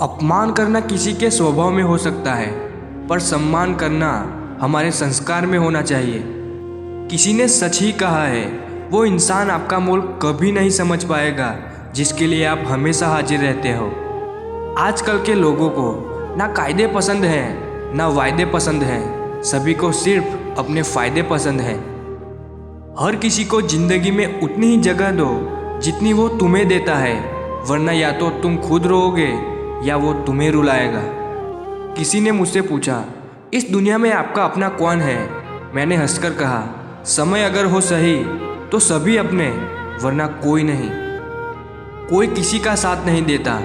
अपमान करना किसी के स्वभाव में हो सकता है, पर सम्मान करना हमारे संस्कार में होना चाहिए। किसी ने सच ही कहा है, वो इंसान आपका मोल कभी नहीं समझ पाएगा जिसके लिए आप हमेशा हाजिर रहते हो। आजकल के लोगों को ना कायदे पसंद हैं ना वायदे पसंद हैं, सभी को सिर्फ अपने फ़ायदे पसंद हैं। हर किसी को ज़िंदगी में उतनी ही जगह दो जितनी वो तुम्हें देता है, वरना या तो तुम खुद रोओगे या वो तुम्हें रुलाएगा। किसी ने मुझसे पूछा, इस दुनिया में आपका अपना कौन है? मैंने हंसकर कहा, समय अगर हो सही तो सभी अपने, वरना कोई नहीं। कोई किसी का साथ नहीं देता,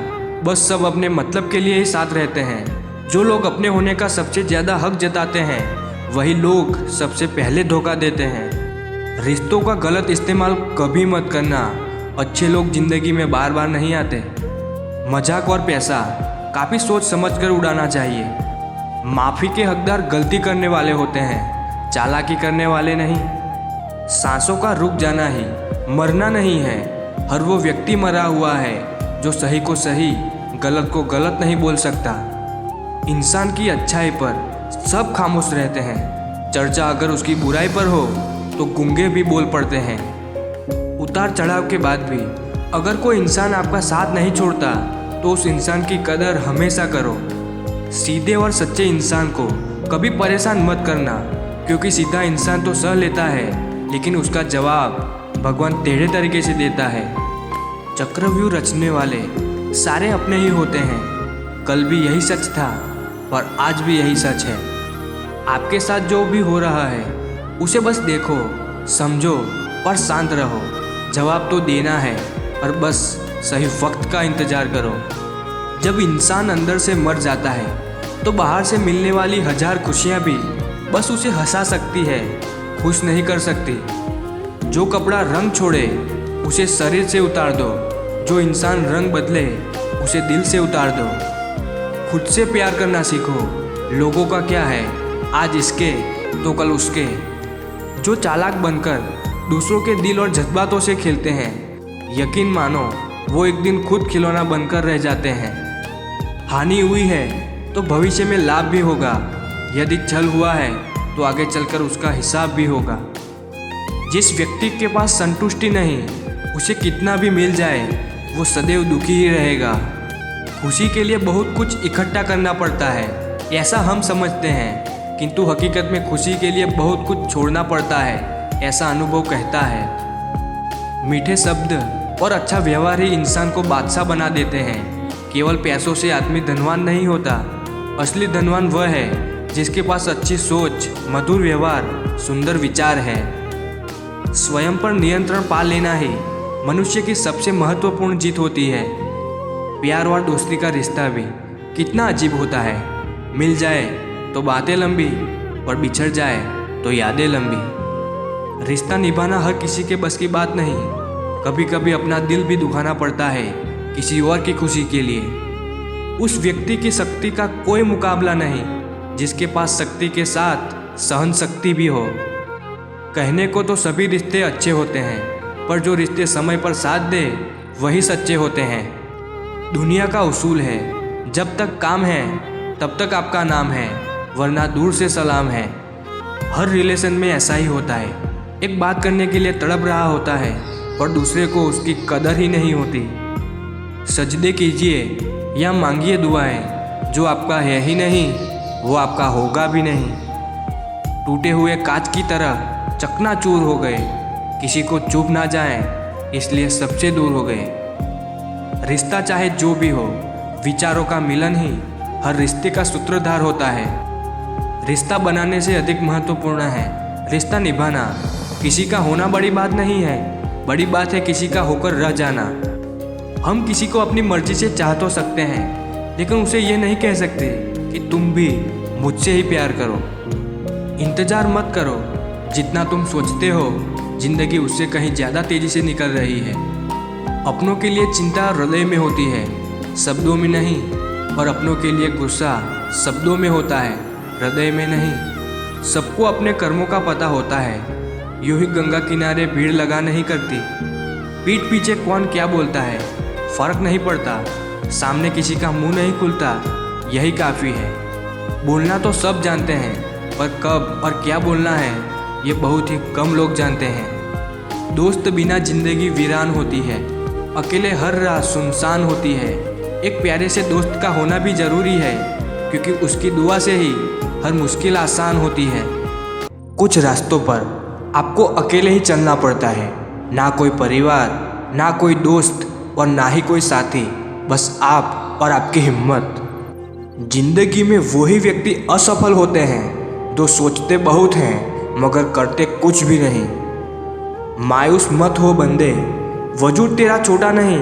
बस सब अपने मतलब के लिए ही साथ रहते हैं। जो लोग अपने होने का सबसे ज़्यादा हक जताते हैं, वही लोग सबसे पहले धोखा देते हैं। रिश्तों का गलत इस्तेमाल कभी मत करना। अच्छे लोग ज़िंदगी में बार बार नहीं आते। मजाक और पैसा काफ़ी सोच समझकर उड़ाना चाहिए। माफ़ी के हकदार गलती करने वाले होते हैं, चालाकी करने वाले नहीं। सांसों का रुक जाना ही मरना नहीं है। हर वो व्यक्ति मरा हुआ है जो सही को सही, गलत को गलत नहीं बोल सकता। इंसान की अच्छाई पर सब खामोश रहते हैं। चर्चा अगर उसकी बुराई पर हो तो गूंगे भी बोल पड़ते हैं। उतार चढ़ाव के बाद भी अगर कोई इंसान आपका साथ नहीं छोड़ता तो उस इंसान की कदर हमेशा करो। सीधे और सच्चे इंसान को कभी परेशान मत करना, क्योंकि सीधा इंसान तो सह लेता है, लेकिन उसका जवाब भगवान टेढ़े तरीके से देता है। चक्रव्यूह रचने वाले सारे अपने ही होते हैं। कल भी यही सच था और आज भी यही सच है। आपके साथ जो भी हो रहा है उसे बस देखो, समझो और शांत रहो। जवाब तो देना है, पर बस सही वक्त का इंतज़ार करो। जब इंसान अंदर से मर जाता है तो बाहर से मिलने वाली हजार खुशियाँ भी बस उसे हंसा सकती है, खुश नहीं कर सकती। जो कपड़ा रंग छोड़े उसे शरीर से उतार दो, जो इंसान रंग बदले उसे दिल से उतार दो। खुद से प्यार करना सीखो। लोगों का क्या है, आज इसके तो कल उसके। जो चालाक बनकर दूसरों के दिल और जज्बातों से खेलते हैं, यकीन मानो वो एक दिन खुद खिलौना बनकर रह जाते हैं। हानि हुई है तो भविष्य में लाभ भी होगा। यदि छल हुआ है तो आगे चलकर उसका हिसाब भी होगा। जिस व्यक्ति के पास संतुष्टि नहीं, उसे कितना भी मिल जाए वो सदैव दुखी ही रहेगा। खुशी के लिए बहुत कुछ इकट्ठा करना पड़ता है, ऐसा हम समझते हैं, किंतु हकीकत में खुशी के लिए बहुत कुछ छोड़ना पड़ता है, ऐसा अनुभव कहता है। मीठे शब्द और अच्छा व्यवहार ही इंसान को बादशाह बना देते हैं। केवल पैसों से आदमी धनवान नहीं होता। असली धनवान वह है जिसके पास अच्छी सोच, मधुर व्यवहार, सुंदर विचार है। स्वयं पर नियंत्रण पा लेना ही मनुष्य की सबसे महत्वपूर्ण जीत होती है। प्यार और दोस्ती का रिश्ता भी कितना अजीब होता है। मिल जाए तो बातें लंबी, और बिछड़ जाए तो यादें लंबी। रिश्ता निभाना हर किसी के बस की बात नहीं। कभी कभी अपना दिल भी दुखाना पड़ता है किसी और की खुशी के लिए। उस व्यक्ति की शक्ति का कोई मुकाबला नहीं जिसके पास शक्ति के साथ सहन शक्ति भी हो। कहने को तो सभी रिश्ते अच्छे होते हैं, पर जो रिश्ते समय पर साथ दे वही सच्चे होते हैं। दुनिया का उसूल है, जब तक काम है तब तक आपका नाम है, वरना दूर से सलाम है। हर रिलेशन में ऐसा ही होता है। एक बात करने के लिए तड़प रहा होता है और दूसरे को उसकी कदर ही नहीं होती। सजदे कीजिए या मांगिए दुआएं, जो आपका है ही नहीं वो आपका होगा भी नहीं। टूटे हुए कांच की तरह चकनाचूर हो गए, किसी को चुभ ना जाए इसलिए सबसे दूर हो गए। रिश्ता चाहे जो भी हो, विचारों का मिलन ही हर रिश्ते का सूत्रधार होता है। रिश्ता बनाने से अधिक महत्वपूर्ण है रिश्ता निभाना। किसी का होना बड़ी बात नहीं है, बड़ी बात है किसी का होकर रह जाना। हम किसी को अपनी मर्जी से चाह तो सकते हैं, लेकिन उसे ये नहीं कह सकते कि तुम भी मुझसे ही प्यार करो। इंतज़ार मत करो, जितना तुम सोचते हो जिंदगी उससे कहीं ज़्यादा तेज़ी से निकल रही है। अपनों के लिए चिंता हृदय में होती है, शब्दों में नहीं, और अपनों के लिए गुस्सा शब्दों में होता है, हृदय में नहीं। सबको अपने कर्मों का पता होता है। यूं ही गंगा किनारे भीड़ लगा नहीं करती। पीठ पीछे कौन क्या बोलता है फर्क नहीं पड़ता। सामने किसी का मुंह नहीं खुलता, यही काफ़ी है। बोलना तो सब जानते हैं, पर कब और क्या बोलना है ये बहुत ही कम लोग जानते हैं। दोस्त बिना जिंदगी वीरान होती है, अकेले हर रात सुनसान होती है। एक प्यारे से दोस्त का होना भी ज़रूरी है, क्योंकि उसकी दुआ से ही हर मुश्किल आसान होती है। कुछ रास्तों पर आपको अकेले ही चलना पड़ता है, ना कोई परिवार, ना कोई दोस्त और ना ही कोई साथी, बस आप और आपकी हिम्मत। जिंदगी में वही व्यक्ति असफल होते हैं जो सोचते बहुत हैं मगर करते कुछ भी नहीं। मायूस मत हो बंदे, वजूद तेरा छोटा नहीं,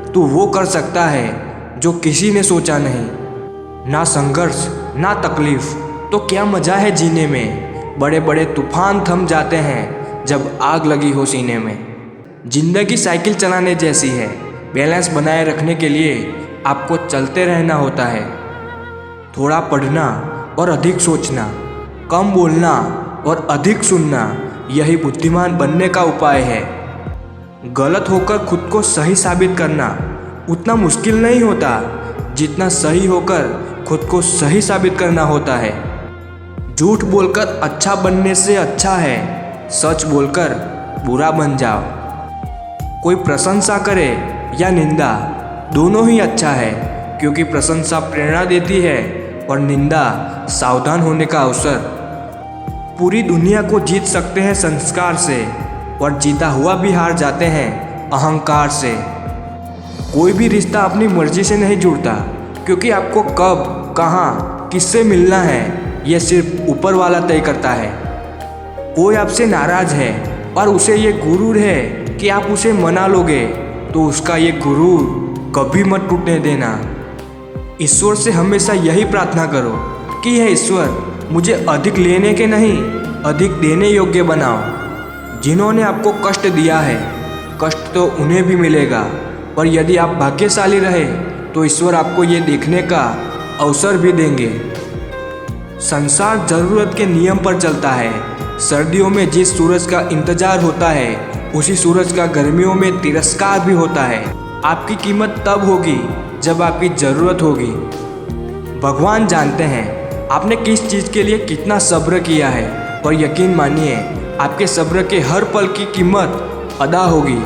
तू वो कर सकता है जो किसी ने सोचा नहीं। ना संघर्ष ना तकलीफ तो क्या मज़ा है जीने में। बड़े बड़े तूफान थम जाते हैं जब आग लगी हो सीने में। जिंदगी साइकिल चलाने जैसी है, बैलेंस बनाए रखने के लिए आपको चलते रहना होता है। थोड़ा पढ़ना और अधिक सोचना, कम बोलना और अधिक सुनना, यही बुद्धिमान बनने का उपाय है। गलत होकर खुद को सही साबित करना उतना मुश्किल नहीं होता जितना सही होकर खुद को सही साबित करना होता है। झूठ बोलकर अच्छा बनने से अच्छा है सच बोलकर बुरा बन जाओ। कोई प्रशंसा करे या निंदा, दोनों ही अच्छा है, क्योंकि प्रशंसा प्रेरणा देती है और निंदा सावधान होने का अवसर। पूरी दुनिया को जीत सकते हैं संस्कार से, और जीता हुआ भी हार जाते हैं अहंकार से। कोई भी रिश्ता अपनी मर्जी से नहीं जुड़ता, क्योंकि आपको कब, कहाँ, किससे मिलना है यह सिर्फ ऊपर वाला तय करता है। कोई आपसे नाराज है और उसे ये गुरूर है कि आप उसे मना लोगे, तो उसका ये गुरूर कभी मत टूटने देना। ईश्वर से हमेशा यही प्रार्थना करो कि यह ईश्वर मुझे अधिक लेने के नहीं, अधिक देने योग्य बनाओ। जिन्होंने आपको कष्ट दिया है, कष्ट तो उन्हें भी मिलेगा, पर यदि आप भाग्यशाली रहे तो ईश्वर आपको ये देखने का अवसर भी देंगे। संसार जरूरत के नियम पर चलता है। सर्दियों में जिस सूरज का इंतजार होता है, उसी सूरज का गर्मियों में तिरस्कार भी होता है। आपकी कीमत तब होगी जब आपकी ज़रूरत होगी। भगवान जानते हैं आपने किस चीज़ के लिए कितना सब्र किया है, और यकीन मानिए आपके सब्र के हर पल की कीमत अदा होगी।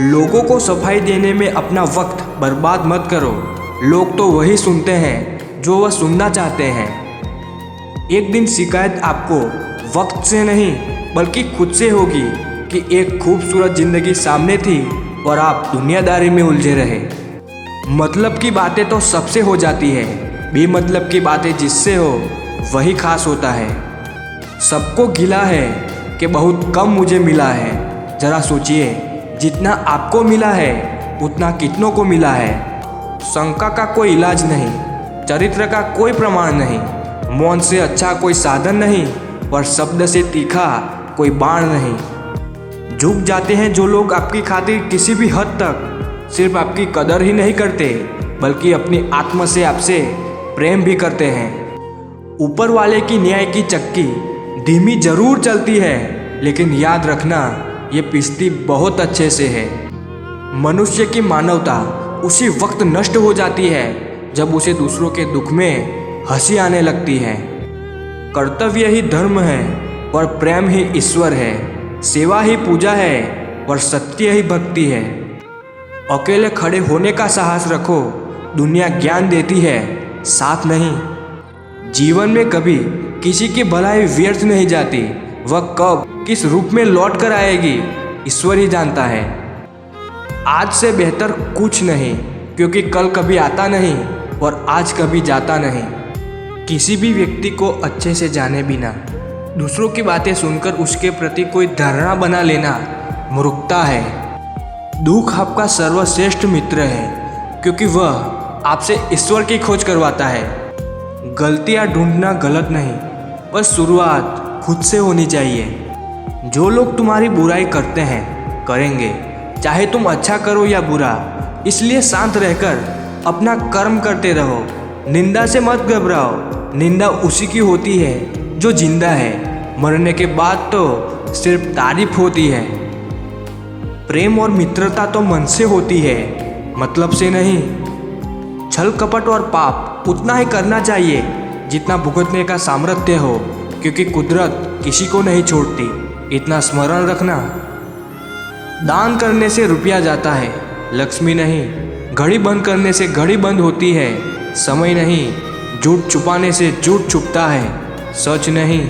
लोगों को सफाई देने में अपना वक्त बर्बाद मत करो। लोग तो वही सुनते हैं जो वह सुनना चाहते हैं। एक दिन शिकायत आपको वक्त से नहीं बल्कि खुद से होगी कि एक खूबसूरत जिंदगी सामने थी और आप दुनियादारी में उलझे रहे। मतलब की बातें तो सबसे हो जाती है, बेमतलब की बातें जिससे हो वही खास होता है। सबको गिला है कि बहुत कम मुझे मिला है। जरा सोचिए, जितना आपको मिला है उतना कितनों को मिला है। शंका का कोई इलाज नहीं, चरित्र का कोई प्रमाण नहीं, मौन से अच्छा कोई साधन नहीं, और शब्द से तीखा कोई बाण नहीं। झुक जाते हैं जो लोग आपकी खातिर किसी भी हद तक सिर्फ आपकी कदर ही नहीं करते, बल्कि अपनी आत्मा से आपसे प्रेम भी करते हैं। ऊपर वाले की न्याय की चक्की धीमी जरूर चलती है, लेकिन याद रखना ये पिसती बहुत अच्छे से है। मनुष्य की मानवता उसी वक्त नष्ट हो जाती है जब उसे दूसरों के दुख में हंसी आने लगती है। कर्तव्य ही धर्म है और प्रेम ही ईश्वर है। सेवा ही पूजा है और सत्य ही भक्ति है। अकेले खड़े होने का साहस रखो, दुनिया ज्ञान देती है, साथ नहीं। जीवन में कभी किसी की भलाई व्यर्थ नहीं जाती। वह कब किस रूप में लौट कर आएगी ईश्वर ही जानता है। आज से बेहतर कुछ नहीं, क्योंकि कल कभी आता नहीं और आज कभी जाता नहीं। किसी भी व्यक्ति को अच्छे से जाने बिना दूसरों की बातें सुनकर उसके प्रति कोई धारणा बना लेना मूर्खता है। दुख आपका सर्वश्रेष्ठ मित्र है, क्योंकि वह आपसे ईश्वर की खोज करवाता है। गलतियां ढूंढना गलत नहीं, पर शुरुआत खुद से होनी चाहिए। जो लोग तुम्हारी बुराई करते हैं करेंगे, चाहे तुम अच्छा करो या बुरा, इसलिए शांत रहकर अपना कर्म करते रहो। निंदा से मत घबराओ, निंदा उसी की होती है जो जिंदा है। मरने के बाद तो सिर्फ तारीफ होती है। प्रेम और मित्रता तो मन से होती है, मतलब से नहीं। छल कपट और पाप उतना ही करना चाहिए जितना भुगतने का सामर्थ्य हो, क्योंकि कुदरत किसी को नहीं छोड़ती। इतना स्मरण रखना। दान करने से रुपया जाता है, लक्ष्मी नहीं। घड़ी बंद करने से घड़ी बंद होती है, समय नहीं। झूठ छुपाने से झूठ छुपता है, सच नहीं।